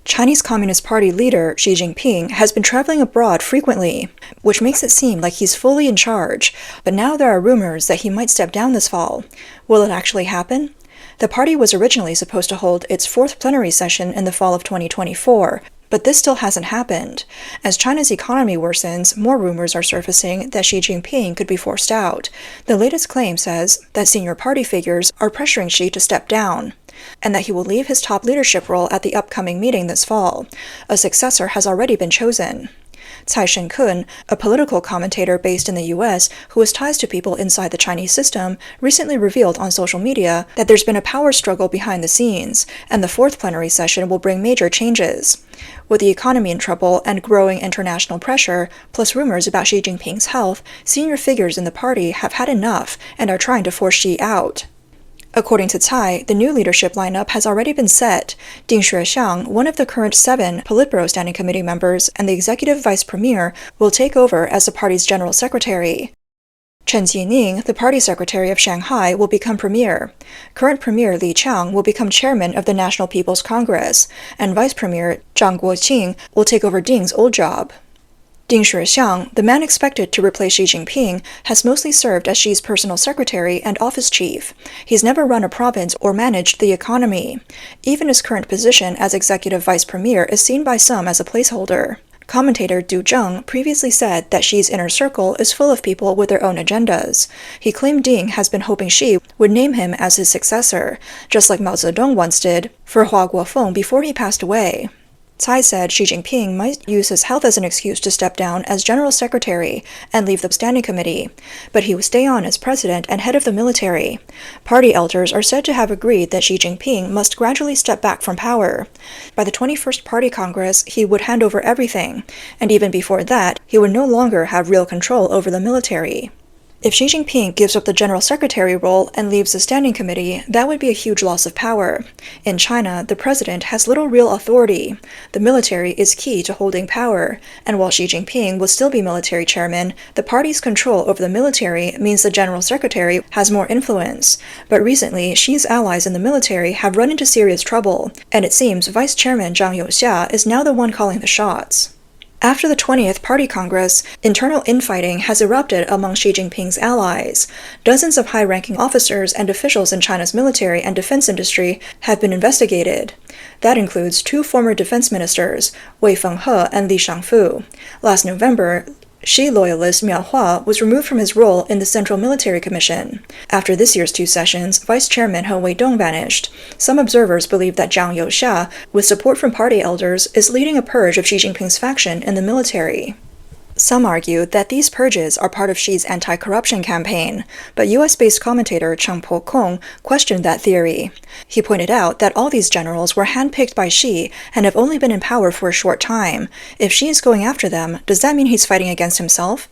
Chinese Communist Party leader Xi Jinping has been traveling abroad frequently, which makes it seem like he's fully in charge, but now there are rumors that he might step down this fall. Will it actually happen? The party was originally supposed to hold its fourth plenary session in the fall of 2024, but this still hasn't happened. As China's economy worsens, more rumors are surfacing that Xi Jinping could be forced out. The latest claim says that senior party figures are pressuring Xi to step down, and that he will leave his top leadership role at the upcoming meeting this fall. A successor has already been chosen. Cai Shen-kun, a political commentator based in the U.S. who has ties to people inside the Chinese system, recently revealed on social media that there's been a power struggle behind the scenes, and the fourth plenary session will bring major changes. With the economy in trouble and growing international pressure, plus rumors about Xi Jinping's health, senior figures in the party have had enough and are trying to force Xi out. According to Cai, the new leadership lineup has already been set. Ding Xuexiang, one of the current 7 Politburo Standing Committee members and the executive vice premier, will take over as the party's general secretary. Chen Jining, the party secretary of Shanghai, will become premier. Current premier Li Qiang will become chairman of the National People's Congress, and vice premier Zhang Guoqing will take over Ding's old job. Ding Xuexiang, the man expected to replace Xi Jinping, has mostly served as Xi's personal secretary and office chief. He's never run a province or managed the economy. Even his current position as executive vice premier is seen by some as a placeholder. Commentator Du Zheng previously said that Xi's inner circle is full of people with their own agendas. He claimed Ding has been hoping Xi would name him as his successor, just like Mao Zedong once did for Hua Guofeng before he passed away. Cai said Xi Jinping might use his health as an excuse to step down as general secretary and leave the standing committee, but he would stay on as president and head of the military. Party elders are said to have agreed that Xi Jinping must gradually step back from power. By the 21st Party Congress, he would hand over everything, and even before that, he would no longer have real control over the military. If Xi Jinping gives up the general secretary role and leaves the standing committee, that would be a huge loss of power. In China, the president has little real authority. The military is key to holding power, and while Xi Jinping will still be military chairman, the party's control over the military means the general secretary has more influence. But recently, Xi's allies in the military have run into serious trouble, and it seems Vice Chairman Zhang Youxia is now the one calling the shots. After the 20th Party Congress, internal infighting has erupted among Xi Jinping's allies. Dozens of high-ranking officers and officials in China's military and defense industry have been investigated. That includes 2 former defense ministers, Wei Fenghe and Li Shangfu. Last November, Xi loyalist Miao Hua was removed from his role in the Central Military Commission. After this year's 2 sessions, Vice Chairman He Weidong vanished. Some observers believe that Zhang Youxia, with support from party elders, is leading a purge of Xi Jinping's faction in the military. Some argue that these purges are part of Xi's anti-corruption campaign, but US-based commentator Cheng Po-kong questioned that theory. He pointed out that all these generals were handpicked by Xi and have only been in power for a short time. If Xi is going after them, does that mean he's fighting against himself?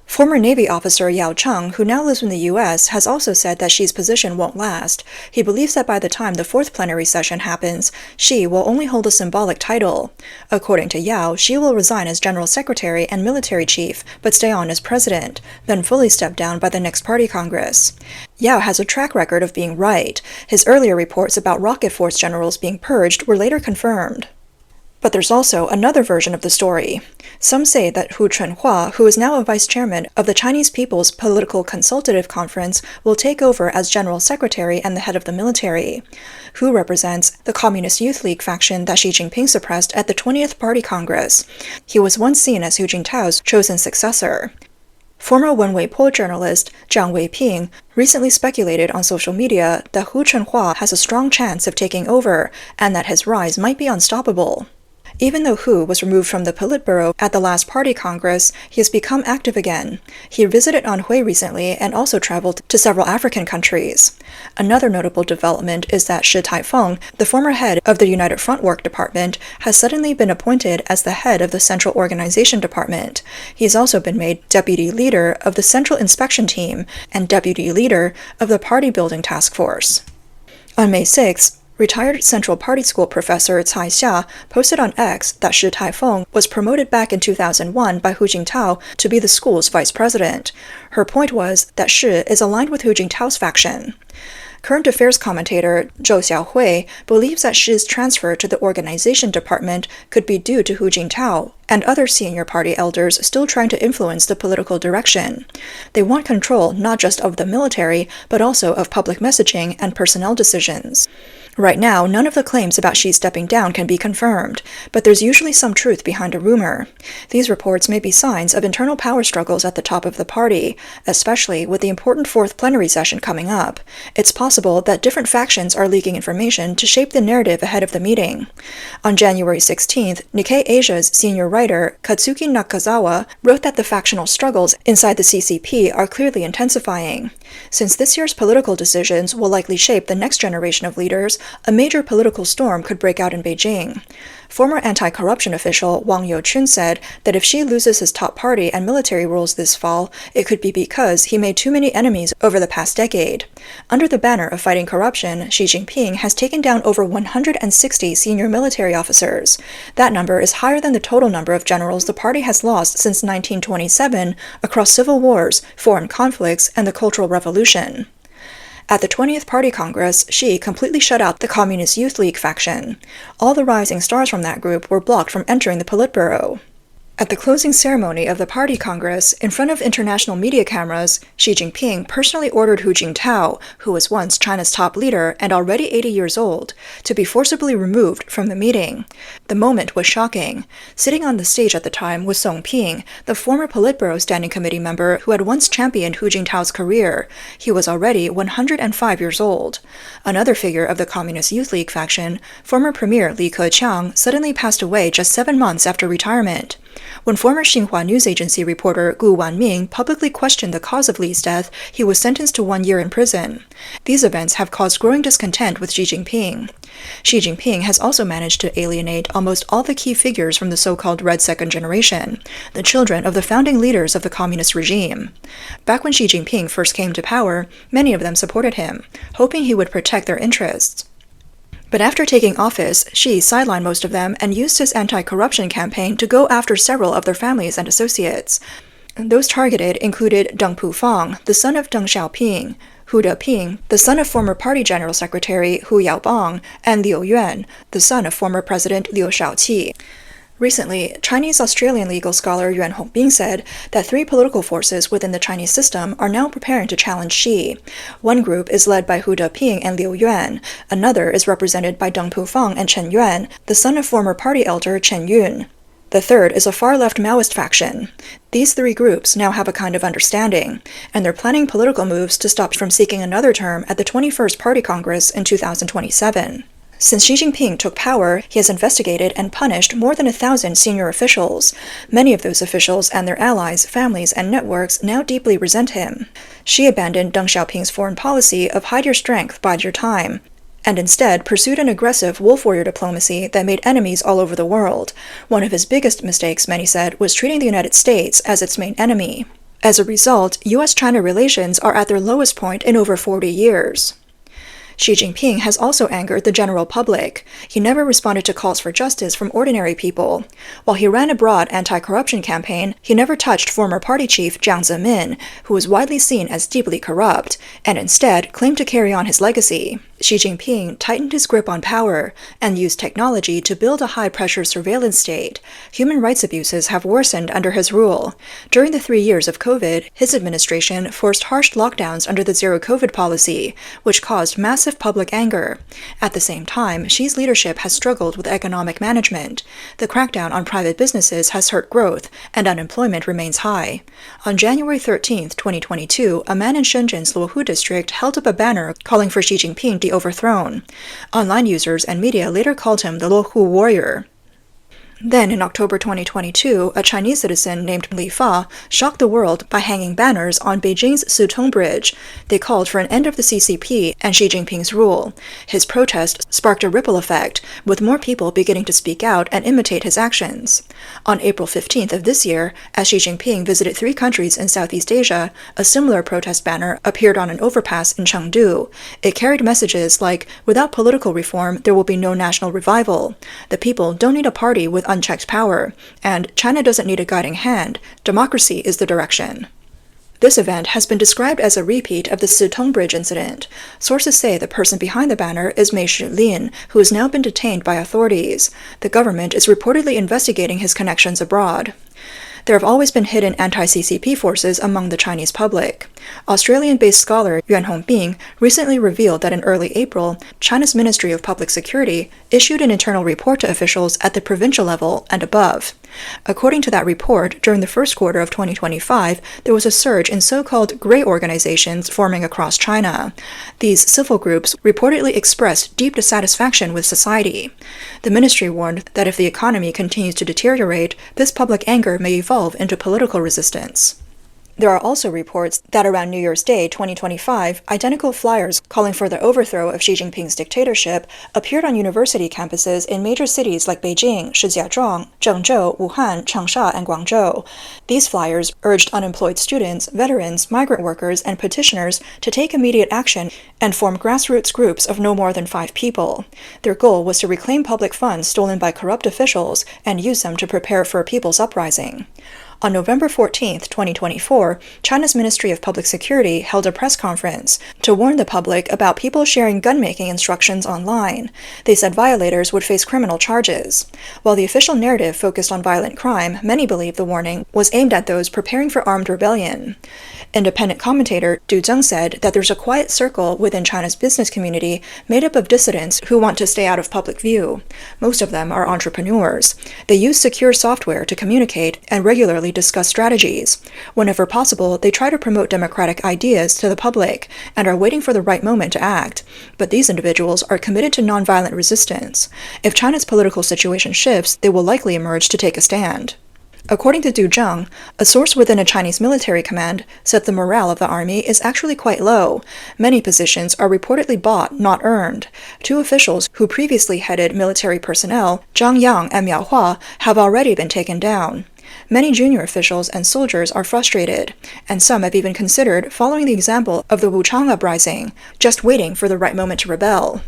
Former Navy officer Yao Cheng, who now lives in the U.S., has also said that Xi's position won't last. He believes that by the time the 4th plenary session happens, Xi will only hold a symbolic title. According to Yao, Xi will resign as general secretary and military chief, but stay on as president, then fully step down by the next party congress. Yao has a track record of being right. His earlier reports about rocket force generals being purged were later confirmed. But there's also another version of the story. Some say that Hu Chunhua, who is now a vice chairman of the Chinese People's Political Consultative Conference, will take over as general secretary and the head of the military. Hu represents the Communist Youth League faction that Xi Jinping suppressed at the 20th Party Congress. He was once seen as Hu Jintao's chosen successor. Former Wenweipo journalist Zhang Weiping recently speculated on social media that Hu Chunhua has a strong chance of taking over and that his rise might be unstoppable. Even though Hu was removed from the Politburo at the last party congress, he has become active again. He visited Anhui recently and also traveled to several African countries. Another notable development is that Shi Taifeng, the former head of the United Front Work Department, has suddenly been appointed as the head of the Central Organization Department. He has also been made deputy leader of the Central Inspection Team and deputy leader of the Party Building Task Force. On May 6, retired Central Party School professor Cai Xia posted on X that Shi Taifeng was promoted back in 2001 by Hu Jintao to be the school's vice president. Her point was that Shi is aligned with Hu Jintao's faction. Current affairs commentator Zhou Xiaohui believes that Xi's transfer to the organization department could be due to Hu Jintao and other senior party elders still trying to influence the political direction. They want control not just of the military, but also of public messaging and personnel decisions. Right now, none of the claims about Xi stepping down can be confirmed, but there's usually some truth behind a rumor. These reports may be signs of internal power struggles at the top of the party, especially with the important fourth plenary session coming up. It's possible that different factions are leaking information to shape the narrative ahead of the meeting. On January 16th, Nikkei Asia's senior writer Katsuki Nakazawa wrote that the factional struggles inside the CCP are clearly intensifying. Since this year's political decisions will likely shape the next generation of leaders, a major political storm could break out in Beijing. Former anti-corruption official Wang Youchun said that if Xi loses his top party and military roles this fall, it could be because he made too many enemies over the past decade. Under the banner of fighting corruption, Xi Jinping has taken down over 160 senior military officers. That number is higher than the total number of generals the party has lost since 1927 across civil wars, foreign conflicts, and the Cultural Revolution. At the 20th Party Congress, Xi completely shut out the Communist Youth League faction. All the rising stars from that group were blocked from entering the Politburo. At the closing ceremony of the Party Congress, in front of international media cameras, Xi Jinping personally ordered Hu Jintao, who was once China's top leader and already 80 years old, to be forcibly removed from the meeting. The moment was shocking. Sitting on the stage at the time was Song Ping, the former Politburo Standing Committee member who had once championed Hu Jintao's career. He was already 105 years old. Another figure of the Communist Youth League faction, former Premier Li Keqiang, suddenly passed away just 7 months after retirement. When former Xinhua news agency reporter Gu Wanming publicly questioned the cause of Li's death, he was sentenced to 1 year in prison. These events have caused growing discontent with Xi Jinping. Xi Jinping has also managed to alienate almost all the key figures from the so-called Red Second Generation, the children of the founding leaders of the communist regime. Back when Xi Jinping first came to power, many of them supported him, hoping he would protect their interests. But after taking office, Xi sidelined most of them and used his anti-corruption campaign to go after several of their families and associates. Those targeted included Deng Pufang, the son of Deng Xiaoping, Hu Deping, the son of former Party General Secretary Hu Yaobang, and Liu Yuan, the son of former President Liu Shaoqi. Recently, Chinese-Australian legal scholar Yuan Hongbing said that 3 political forces within the Chinese system are now preparing to challenge Xi. One group is led by Hu Deping and Liu Yuan. Another is represented by Deng Pufang and Chen Yuan, the son of former party elder Chen Yun. The third is a far-left Maoist faction. These 3 groups now have a kind of understanding, and they're planning political moves to stop from seeking another term at the 21st Party Congress in 2027. Since Xi Jinping took power, he has investigated and punished more than 1,000 senior officials. Many of those officials and their allies, families, and networks now deeply resent him. Xi abandoned Deng Xiaoping's foreign policy of hide your strength, bide your time, and instead pursued an aggressive wolf warrior diplomacy that made enemies all over the world. One of his biggest mistakes, many said, was treating the United States as its main enemy. As a result, U.S.-China relations are at their lowest point in over 40 years. Xi Jinping has also angered the general public. He never responded to calls for justice from ordinary people. While he ran a broad anti-corruption campaign, he never touched former party chief Jiang Zemin, who was widely seen as deeply corrupt, and instead claimed to carry on his legacy. Xi Jinping tightened his grip on power and used technology to build a high-pressure surveillance state. Human rights abuses have worsened under his rule. During the 3 years of COVID, his administration forced harsh lockdowns under the zero-COVID policy, which caused massive public anger. At the same time, Xi's leadership has struggled with economic management. The crackdown on private businesses has hurt growth, and unemployment remains high. On January 13, 2022, a man in Shenzhen's Luohu district held up a banner calling for Xi Jinping be overthrown. Online users and media later called him the Luohu warrior. Then, in October 2022, a Chinese citizen named Li Fa shocked the world by hanging banners on Beijing's Sutong Bridge. They called for an end of the CCP and Xi Jinping's rule. His protest sparked a ripple effect, with more people beginning to speak out and imitate his actions. On April 15th of this year, as Xi Jinping visited 3 countries in Southeast Asia, a similar protest banner appeared on an overpass in Chengdu. It carried messages like, "Without political reform, there will be no national revival. The people don't need a party with unchecked power, and China doesn't need a guiding hand. Democracy is the direction." This event has been described as a repeat of the Sitong Bridge incident. Sources say the person behind the banner is Mei Shilin, who has now been detained by authorities. The government is reportedly investigating his connections abroad. There have always been hidden anti-CCP forces among the Chinese public. Australian-based scholar Yuan Hongbing recently revealed that in early April, China's Ministry of Public Security issued an internal report to officials at the provincial level and above. According to that report, during the first quarter of 2025, there was a surge in so-called grey organizations forming across China. These civil groups reportedly expressed deep dissatisfaction with society. The ministry warned that if the economy continues to deteriorate, this public anger may evolve into political resistance. There are also reports that around New Year's Day 2025, identical flyers calling for the overthrow of Xi Jinping's dictatorship appeared on university campuses in major cities like Beijing, Shijiazhuang, Zhengzhou, Wuhan, Changsha, and Guangzhou. These flyers urged unemployed students, veterans, migrant workers, and petitioners to take immediate action and form grassroots groups of no more than 5 people. Their goal was to reclaim public funds stolen by corrupt officials and use them to prepare for a people's uprising. On November 14, 2024, China's Ministry of Public Security held a press conference to warn the public about people sharing gun-making instructions online. They said violators would face criminal charges. While the official narrative focused on violent crime, many believe the warning was aimed at those preparing for armed rebellion. Independent commentator Du Zheng said that there's a quiet circle within China's business community made up of dissidents who want to stay out of public view. Most of them are entrepreneurs. They use secure software to communicate and regularly discuss strategies. Whenever possible, they try to promote democratic ideas to the public and are waiting for the right moment to act. But these individuals are committed to nonviolent resistance. If China's political situation shifts, they will likely emerge to take a stand. According to Du Zheng, a source within a Chinese military command said the morale of the army is actually quite low. Many positions are reportedly bought, not earned. 2 officials who previously headed military personnel, Zhang Yang and Miao Hua, have already been taken down. Many junior officials and soldiers are frustrated, and some have even considered following the example of the Wuchang uprising, just waiting for the right moment to rebel.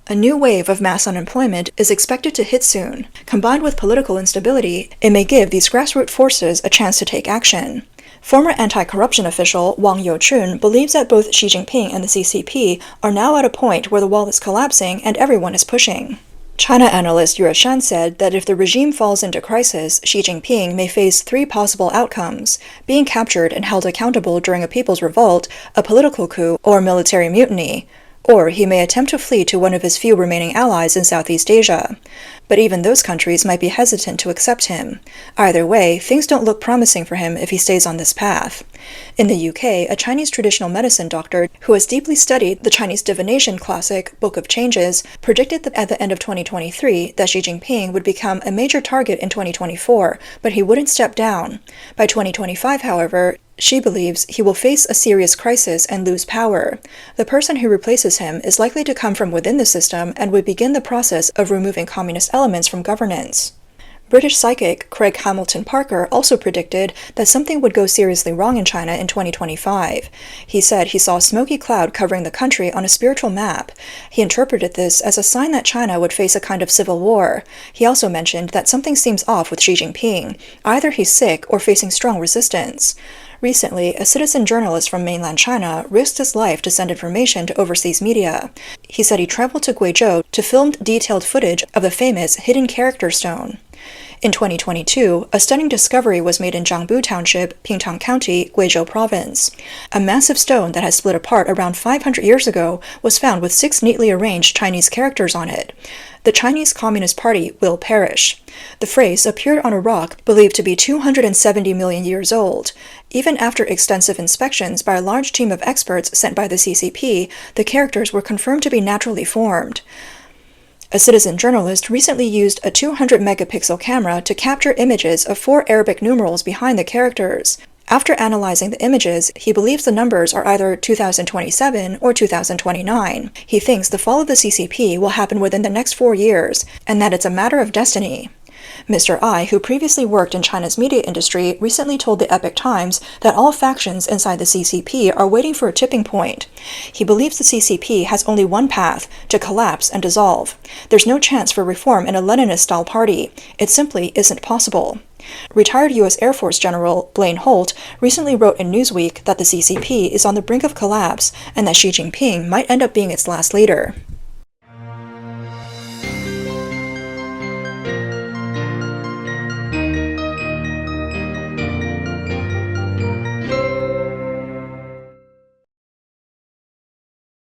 A new wave of mass unemployment is expected to hit soon. Combined with political instability, it may give these grassroots forces a chance to take action. Former anti-corruption official Wang Youchun believes that both Xi Jinping and the CCP are now at a point where the wall is collapsing and everyone is pushing. China analyst Yue Shan said that if the regime falls into crisis, Xi Jinping may face 3 possible outcomes: being captured and held accountable during a people's revolt, a political coup, or military mutiny. Or he may attempt to flee to one of his few remaining allies in Southeast Asia. But even those countries might be hesitant to accept him. Either way, things don't look promising for him if he stays on this path. In the UK, a Chinese traditional medicine doctor who has deeply studied the Chinese divination classic Book of Changes predicted that at the end of 2023 that Xi Jinping would become a major target in 2024, but he wouldn't step down. By 2025, however, Xi believes he will face a serious crisis and lose power. The person who replaces him is likely to come from within the system and would begin the process of removing communist elements from governance. British psychic Craig Hamilton Parker also predicted that something would go seriously wrong in China in 2025. He said he saw a smoky cloud covering the country on a spiritual map. He interpreted this as a sign that China would face a kind of civil war. He also mentioned that something seems off with Xi Jinping. Either he's sick or facing strong resistance. Recently, a citizen journalist from mainland China risked his life to send information to overseas media. He said he traveled to Guizhou to film detailed footage of the famous hidden character stone. In 2022, a stunning discovery was made in Jiangbu Township, Pingtang County, Guizhou Province. A massive stone that had split apart around 500 years ago was found with 6 neatly arranged Chinese characters on it. The Chinese Communist Party will perish. The phrase appeared on a rock believed to be 270 million years old. Even after extensive inspections by a large team of experts sent by the CCP, the characters were confirmed to be naturally formed. A citizen journalist recently used a 200-megapixel camera to capture images of 4 Arabic numerals behind the characters. After analyzing the images, he believes the numbers are either 2027 or 2029. He thinks the fall of the CCP will happen within the next 4 years, and that it's a matter of destiny. Mr. Ai, who previously worked in China's media industry, recently told the Epoch Times that all factions inside the CCP are waiting for a tipping point. He believes the CCP has only one path: to collapse and dissolve. There's no chance for reform in a Leninist-style party. It simply isn't possible. Retired U.S. Air Force General Blaine Holt recently wrote in Newsweek that the CCP is on the brink of collapse and that Xi Jinping might end up being its last leader.